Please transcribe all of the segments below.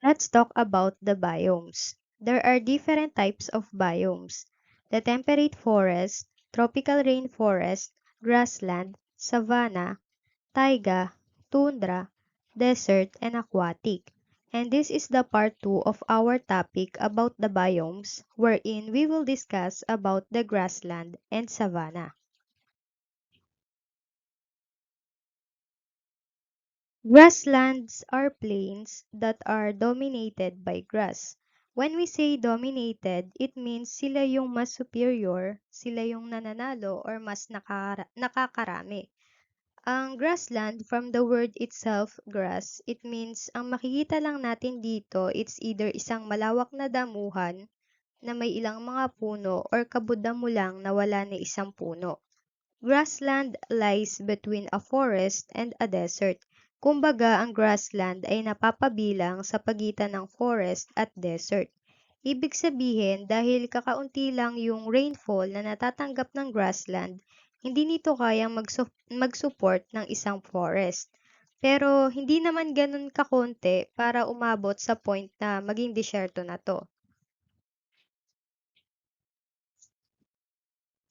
Let's talk about the biomes. There are different types of biomes: the temperate forest, tropical rainforest, grassland, savanna, taiga, tundra, desert, and aquatic. And this is the part 2 of our topic about the biomes, wherein we will discuss about the grassland and savanna. Grasslands are plains that are dominated by grass. When we say dominated, it means sila yung mas superior, sila yung nananalo or mas nakakarami. Ang grassland, from the word itself, grass, it means ang makikita lang natin dito, it's either isang malawak na damuhan na may ilang mga puno or kabudamo lang na wala na isang puno. Grassland lies between a forest and a desert. Kumbaga, ang grassland ay napapabilang sa pagitan ng forest at desert. Ibig sabihin, dahil kakaunti lang yung rainfall na natatanggap ng grassland, hindi nito kayang mag-support ng isang forest. Pero hindi naman ganun kakonti para umabot sa point na maging disyerto na to.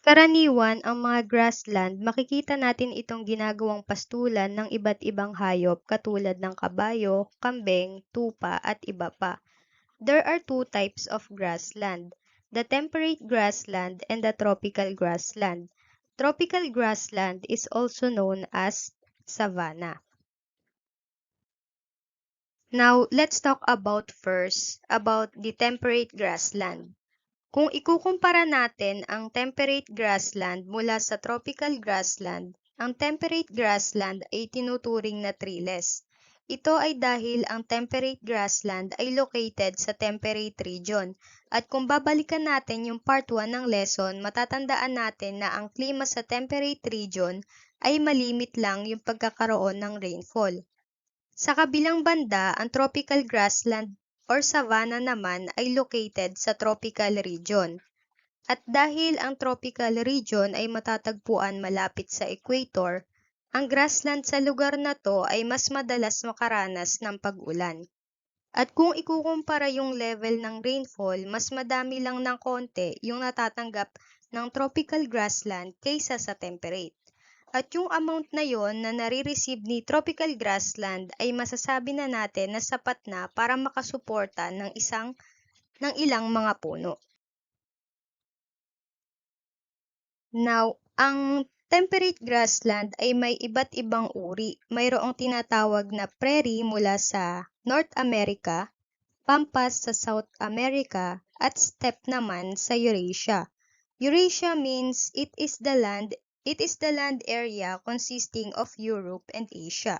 Karaniwan ang mga grassland, makikita natin itong ginagawang pastulan ng iba't ibang hayop katulad ng kabayo, kambing, tupa at iba pa. There are two types of grassland: the temperate grassland and the tropical grassland. Tropical grassland is also known as savanna. Now, let's talk about first about the temperate grassland. Kung ikukumpara natin ang temperate grassland mula sa tropical grassland, ang temperate grassland ay tinuturing na treeless. Ito ay dahil ang temperate grassland ay located sa temperate region. At kung babalikan natin yung part 1 ng lesson, matatandaan natin na ang klima sa temperate region ay malimit lang yung pagkakaroon ng rainfall. Sa kabilang banda, ang tropical grassland or savanna naman ay located sa tropical region. At dahil ang tropical region ay matatagpuan malapit sa equator, ang grassland sa lugar na to ay mas madalas makaranas ng pag-ulan. At kung ikukumpara yung level ng rainfall, mas madami lang ng konti yung natatanggap ng tropical grassland kaysa sa temperate. At yung amount na yon na nare-receive ni tropical grassland ay masasabi na natin na sapat na para makasuporta ng ilang mga puno. Now, ang temperate grassland ay may iba't ibang uri. Mayroong tinatawag na prairie mula sa North America, pampas sa South America, at steppe naman sa Eurasia. Eurasia means it is the land area consisting of Europe and Asia.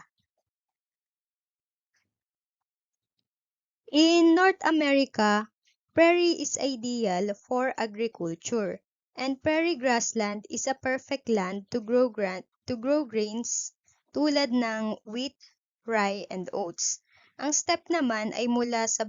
In North America, prairie is ideal for agriculture, and prairie grassland is a perfect land to grow grains tulad ng wheat, rye, and oats. Ang steppe naman ay mula sa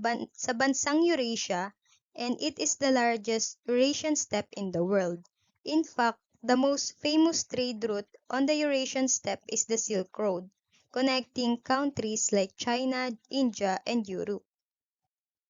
bansang Eurasia, and it is the largest Eurasian steppe in the world. In fact, the most famous trade route on the Eurasian steppe is the Silk Road, connecting countries like China, India, and Europe.